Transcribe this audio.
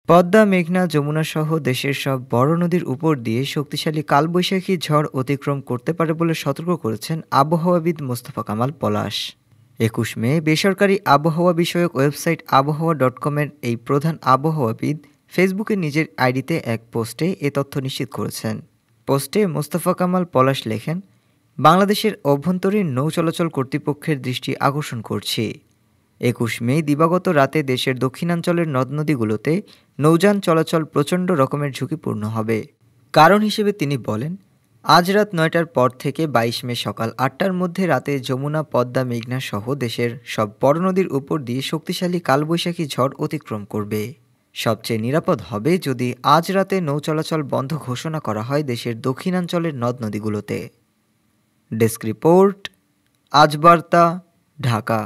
পদ্মা, মেঘনা, যমুনা সহ দেশের সব বড় নদীর উপর দিয়ে শক্তিশালী কালবৈশাখী ঝড় অতিক্রম করতে পারে বলে সতর্ক করেছেন আবহাওয়াবিদ মোস্তফা কামাল পলাশ। ২১ মে বেসরকারি আবহাওয়া বিষয়ক ওয়েবসাইট আবহাওয়া.কমের এই প্রধান আবহাওয়াবিদ ফেসবুকে নিজের আইডিতে এক পোস্টে এ তথ্য নিশ্চিত করেছেন। পোস্টে মোস্তফা কামাল পলাশ লেখেন, বাংলাদেশের অভ্যন্তরীণ নৌ চলাচল কর্তৃপক্ষের দৃষ্টি আকর্ষণ করছি। ২১ মে দিবাগত রাতে দেশের দক্ষিণাঞ্চলের নদ নদীগুলোতে নৌযান চলাচল প্রচণ্ড রকমের ঝুঁকিপূর্ণ হবে। কারণ হিসেবে তিনি বলেন, আজ রাত ৯টার পর থেকে ২২ মে সকাল ৮টার মধ্যে রাতে যমুনা, পদ্মা, মেঘনা সহ দেশের সব বড় নদীর উপর দিয়ে শক্তিশালী কালবৈশাখী ঝড় অতিক্রম করবে। সবচেয়ে নিরাপদ হবে যদি আজ রাতে নৌ চলাচল বন্ধ ঘোষণা করা হয় দেশের দক্ষিণাঞ্চলের নদ নদীগুলোতে। ডেস্ক রিপোর্ট, আজ বার্তা, ঢাকা।